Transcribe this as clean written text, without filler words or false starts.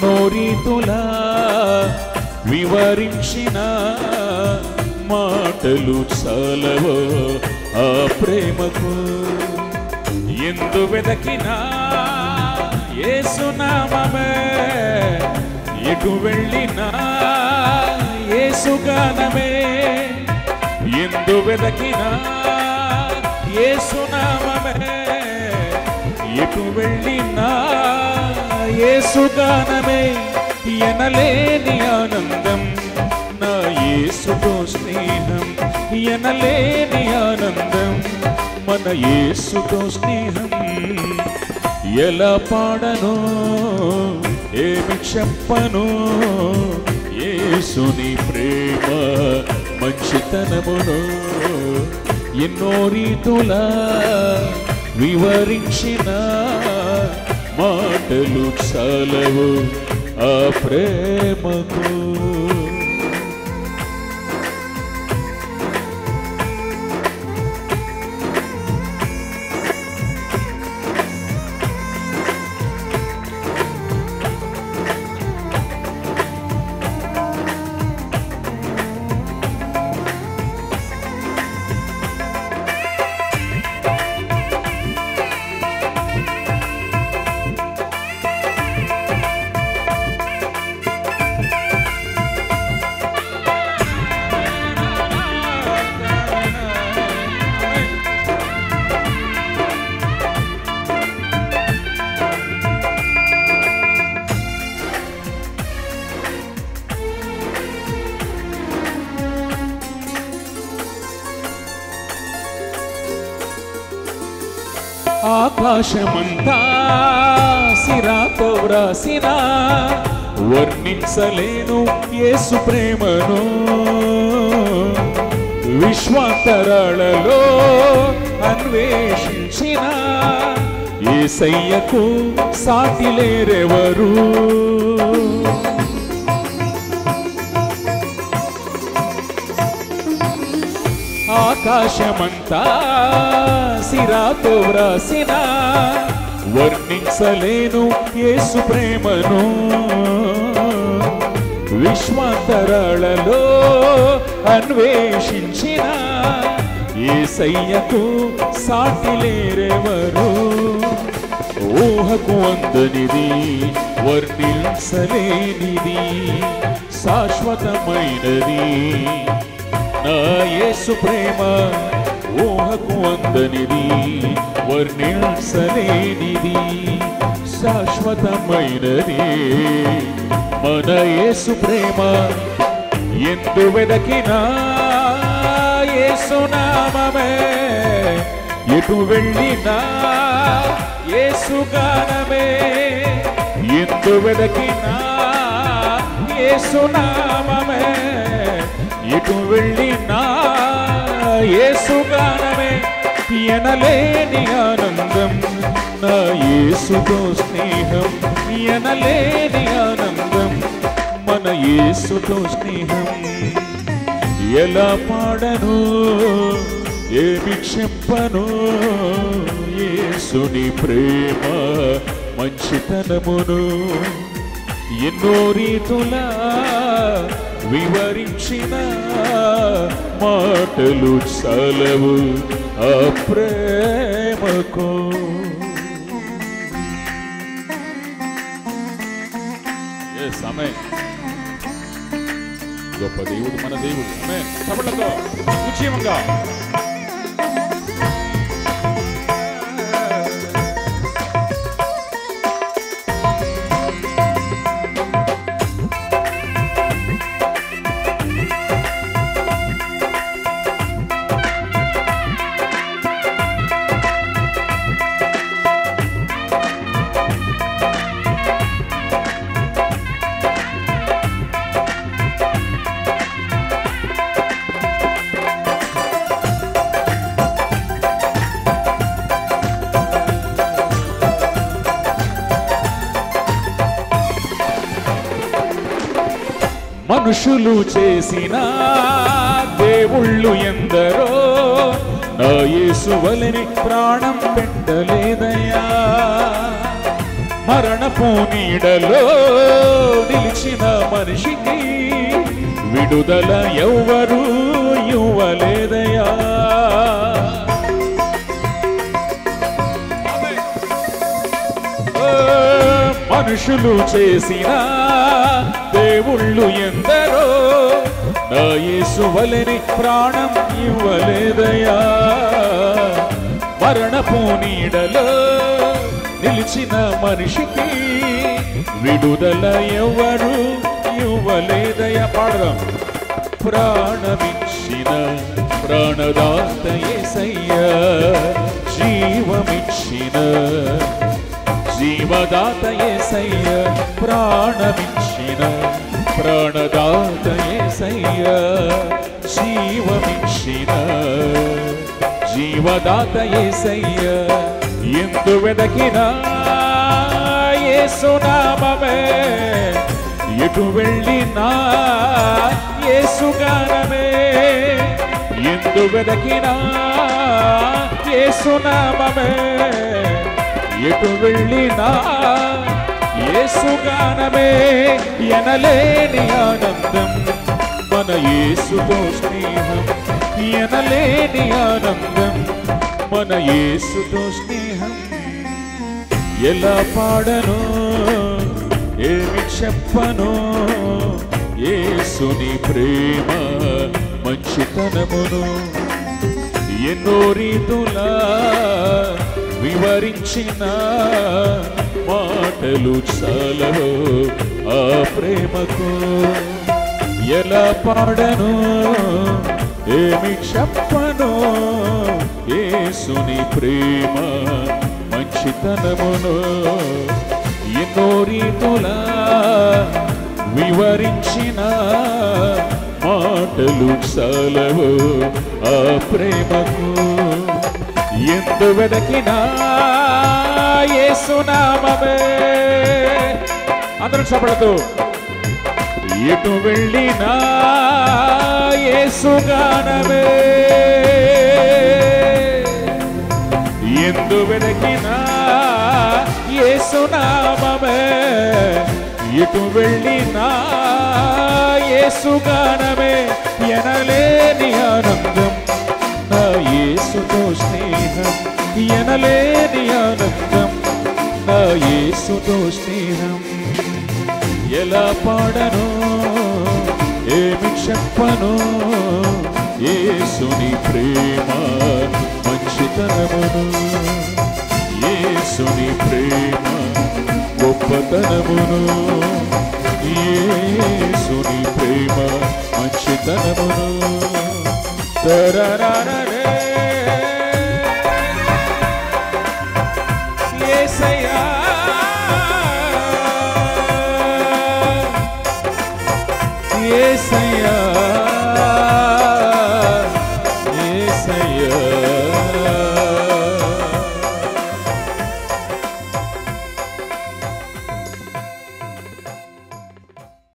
ఎన్నో రీతులా వివరించిన మాటలు చాలవో ఆ ప్రేమకు. ఎందు వెదకినా యేసునామమే, ఎటు వెళ్ళినా యేసుగానమే. ఎందు వెదకినా యేసునామమే, ఎటు వెళ్ళినా యేసుగానమే. ఎనలేని ఆనందం నా యేసుతో స్నేహం, ఎనలేని ఆనందం మన యేసుతో స్నేహం. ఎలా పాడను ఏమి చెప్పను యేసుని ప్రేమ మంచితనమును. ఎన్నో రీతులా వివరించిన మాటలు చాలవు ఆ ప్రేమకు. ఆకాశమంతా సిరాతో వ్రాసిన వర్ణించలేను యేసు ప్రేమను. విశ్వాంతరాలలో అన్వేషించిన యేసయ్యకు సాటి లేరెవరు. ఆకాశమంతా సిరాతో వ్రాసిన వర్ణించలేను యేసు ప్రేమను. విశ్వాంతరాలలో అన్వేషించిన యేసయ్యకు సాటి లేరెవరు. ఊహకు అందనిది వర్ణించలేనిది శాశ్వతమైనది నా యేసు ప్రేమ. ఊహకు అందనిది వర్ణించలేనిది శాశ్వతమైనది మన యేసు ప్రేమ. ఎందు వెదకినా యేసునామమే, ఎటు వెళ్ళినా యేసుగానమే. ఎందు వెదకినా యేసునామమే, ఎటు వెళ్ళినా యేసుగానమే. ఎనలేని ఆనందం నా యేసుతో స్నేహం, ఎనలేని ఆనందం మన యేసుతో స్నేహం. ఎలా పాడను ఏమి చెప్పను యేసుని ప్రేమ మంచితనమును. ఎన్నో రీతులా వివరించిన మాటలు చాలవు ఆ ప్రేమకు. గొప్ప దేవుడు మన దేవుడు. ఆమేన్. చప్పట్లతో ఉజ్జీవంగా మనుషులు చేసిన దేవుళ్ళు ఎందరో నా యేసు వలెని ప్రాణం పెట్టలేదయ్యా. మరణపు నీడలో నిలిచిన మనిషికి విడుదల ఎవ్వరూ ఇవ్వలేదయా. మనుషులు చేసిన దేవుళ్ళు ఎందరో నా యేసు వలెని ప్రాణం ఇవ్వలేదయా. మరణపు నీడలో నిలిచిన మనిషికి విడుదల ఎవరు ఇవ్వలేదయా. పాడదాం. ప్రాణమిచ్చిన ప్రాణదాత యేసయ్యా, జీవమిచ్చిన జీవదాత యేసయ్యా, ప్రాణమిచ్చిన ప్రాణదాత యేసయ్యా, జీవమిచ్చిన జీవదాత యేసయ్యా. ఎందు వెదకినా యేసు నామమే, ఎటు వెళ్ళినా యేసు గానమే. ఎందు వెదకినా యేసు నామమే, ఎటు వెళ్ళినా యేసు గానమే. ఎనలేని ఆనందం మన యేసుతో స్నేహం, ఎనలేని ఆనందం మన యేసుతో స్నేహం. ఎలా పాడను ఏమి చెప్పను యేసుని ప్రేమ మంచితనమును. ఎన్నో రీతులా వివరించిన మాటలు చాలవు ఆ ప్రేమకు. ఎలా పాడను ఏమి చెప్పను యేసుని ప్రేమ మంచితనమును. ఎన్నో రీతులా వివరించిన మాటలు చాలవు ఆ ప్రేమకు. ఎందు వెదకినా యేసు నామమే. అందరూ చప్పలతో. ఎటు వెళ్ళినా యేసు గానమే. ఎందు వెదకినా యేసు నామమే, ఎటు వెళ్ళినా యేసు గానమే. ఎనలేని ఆనందం నా యేసుతో స్నేహం, ఎనలేని ఆనందం నా యేసుతో స్నేహం. ఎలా పాడను ఏమి చెప్పను యేసుని ప్రేమ మంచితనమును. యేసుని ప్రేమ గొప్పతనమును, యేసుని ప్రేమ మంచితనమును. తరరరరే యేసయ్యా, యేసయ్యా